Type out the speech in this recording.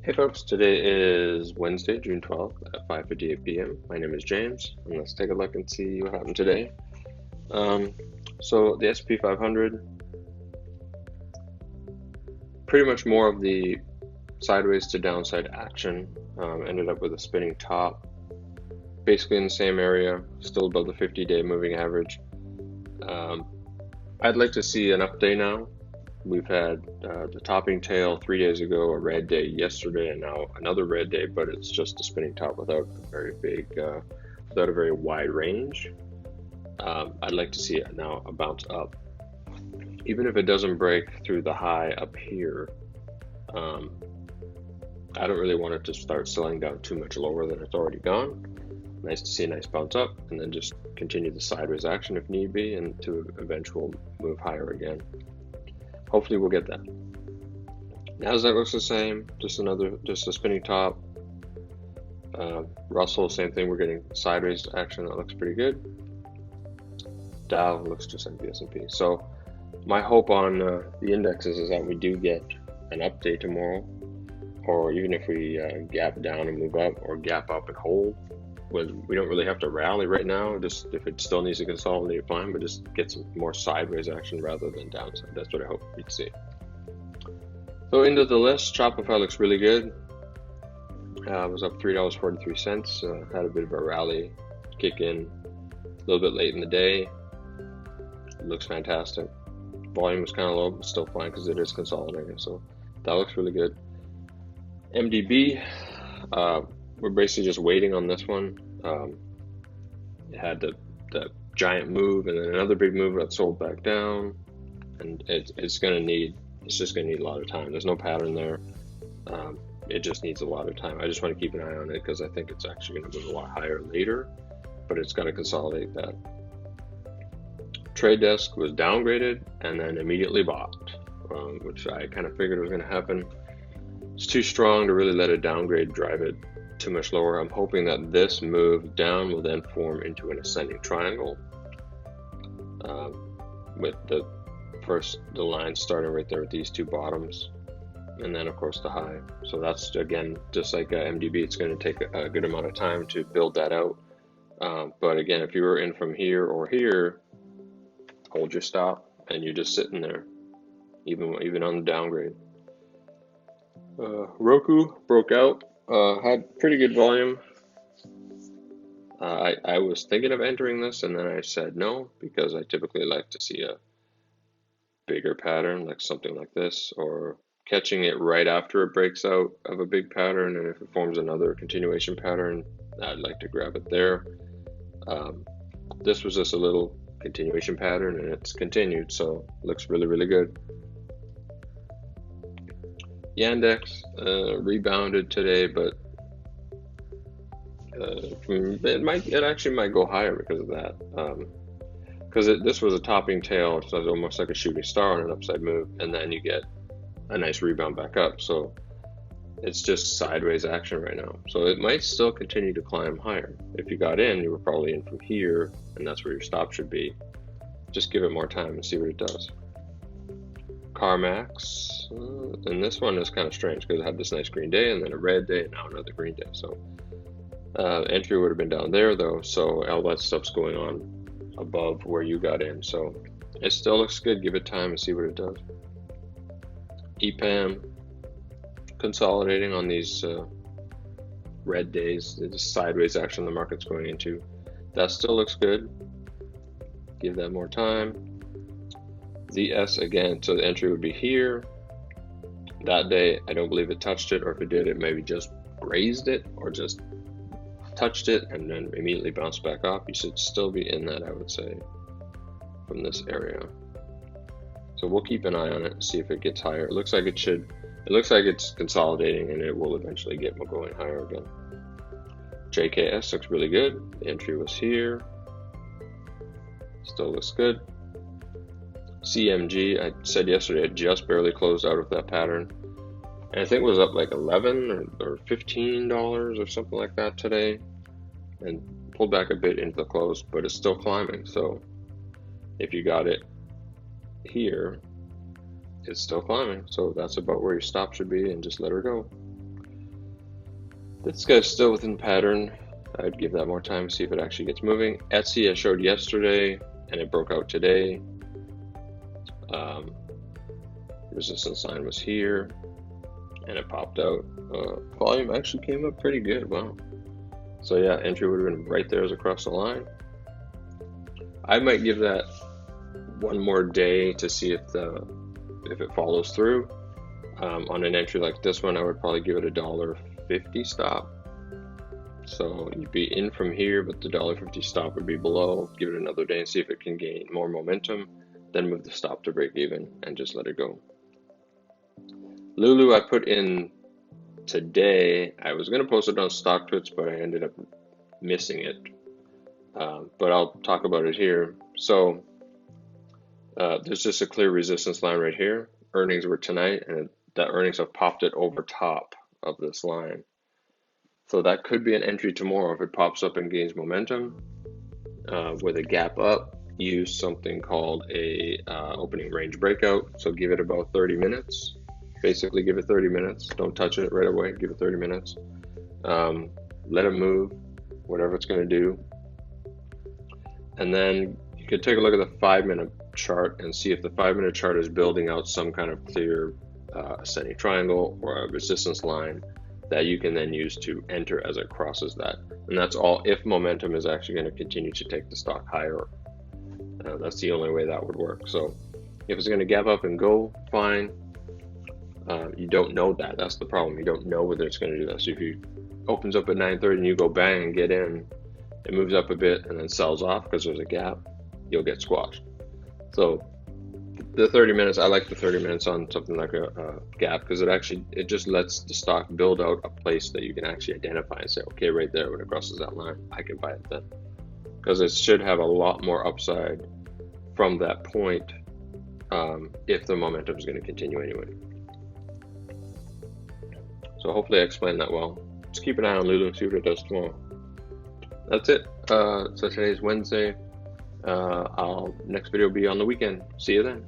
Hey folks, today is Wednesday, June 12th at 5:58 p.m. My name is James, and let's take a look and see what happened today. So the S&P 500, pretty much more of the sideways to downside action, ended up with a spinning top, basically in the same area, still above the 50-day moving average. I'd like to see an update now. We've had the topping tail 3 days ago, a red day yesterday, and now another red day, but it's just a spinning top without a very without a very wide range. I'd like to see it now a bounce up. Even if it doesn't break through the high up here, I don't really want it to start selling down too much lower than it's already gone. Nice to see a nice bounce up and then just continue the sideways action if need be, and to eventual move higher again. Hopefully we'll get that. Nasdaq looks the same, just a spinning top. Russell, same thing, we're getting sideways action that looks pretty good. Dow looks just like the S&P. So my hope on the indexes is that we do get an update tomorrow, or even if we gap down and move up, or gap up and hold. We don't really have to rally right now, just if it still needs to consolidate, fine, but just get some more sideways action rather than downside. That's what I hope we'd see. So into the list, Shopify looks really good. It was up $3.43, had a bit of a rally kick in a little bit late in the day. It looks fantastic. Volume was kind of low, but still fine because it is consolidating, so that looks really good. MDB, we're basically just waiting on this one. It had the giant move and then another big move that sold back down, and it's just gonna need a lot of time. There's no pattern there. It just needs a lot of time. I just want to keep an eye on it because I think it's actually going to move a lot higher later, but it's got to consolidate that. Trade Desk was downgraded and then immediately bought, which I kind of figured was going to happen. It's too strong to really let a downgrade drive it too much lower. I'm hoping that this move down will then form into an ascending triangle, with the line starting right there with these two bottoms, and then of course the high. So that's, again, just like MDB, it's going to take a good amount of time to build that out. But again, if you were in from here or here, hold your stop and you're just sitting there, even on the downgrade. ROKU broke out, had pretty good volume. I was thinking of entering this, and then I said no, because I typically like to see a bigger pattern, like something like this, or catching it right after it breaks out of a big pattern, and if it forms another continuation pattern, I'd like to grab it there. This was just a little continuation pattern, and it's continued, so looks really, really good. YNDX rebounded today, but it actually might go higher because of that. Because this was a topping tail, so it's almost like a shooting star on an upside move, and then you get a nice rebound back up. So it's just sideways action right now. So it might still continue to climb higher. If you got in, you were probably in from here, and that's where your stop should be. Just give it more time and see what it does. CarMax, and this one is kind of strange because it had this nice green day and then a red day and now another green day. So entry would have been down there though, so all that stuff's going on above where you got in. So it still looks good. Give it time and see what it does. EPAM consolidating on these red days. The sideways action the market's going into. That still looks good. Give that more time. ZS again, so the entry would be here. That day, I don't believe it touched it, or if it did, it maybe just grazed it or just touched it and then immediately bounced back off. You should still be in that, I would say, from this area. So we'll keep an eye on it and see if it gets higher. It looks like it should. It looks like it's consolidating, and it will eventually get going higher again. JKS looks really good. The entry was here. Still looks good. CMG, I said yesterday, it just barely closed out of that pattern, and I think it was up like $11 or $15 or something like that today, and pulled back a bit into the close, but it's still climbing. So if you got it here, it's still climbing, so that's about where your stop should be, and just let her go. This guy's still within pattern. I'd give that more time, see if it actually gets moving. Etsy I showed yesterday, and it broke out today. Resistance line was here, and it popped out. Volume actually came up pretty good. Wow. So yeah, entry would have been right there as across the line. I might give that one more day to see if it follows through. On an entry like this one, I would probably give it a $1.50 stop. So you'd be in from here, but the $1.50 stop would be below. Give it another day and see if it can gain more momentum. Then move the stop to break even and just let it go. LULU I put in today. I was going to post it on StockTwits, but I ended up missing it. But I'll talk about it here. So there's just a clear resistance line right here. Earnings were tonight, and that earnings have popped it over top of this line. So that could be an entry tomorrow if it pops up and gains momentum. With a gap up, use something called a opening range breakout. So give it about 30 minutes. Basically give it 30 minutes. Don't touch it right away. Give it 30 minutes. Let it move, whatever it's going to do. And then you could take a look at the 5-minute chart and see if the 5-minute chart is building out some kind of clear ascending triangle or a resistance line that you can then use to enter as it crosses that. And that's all if momentum is actually going to continue to take the stock higher. That's the only way that would work. So if it's going to gap up and go, fine. You don't know that. That's the problem. You don't know whether it's going to do that. So if you opens up at 9:30 and you go bang and get in, it moves up a bit and then sells off because there's a gap, you'll get squashed. So the 30 minutes, I like the 30 minutes on something like a gap because it just lets the stock build out a place that you can actually identify and say, okay, right there when it crosses that line, I can buy it then. Because it should have a lot more upside from that point if the momentum is going to continue anyway. So hopefully I explained that well. Just keep an eye on LULU, see what it does tomorrow. That's it. So today's Wednesday. Next video will be on the weekend. See you then.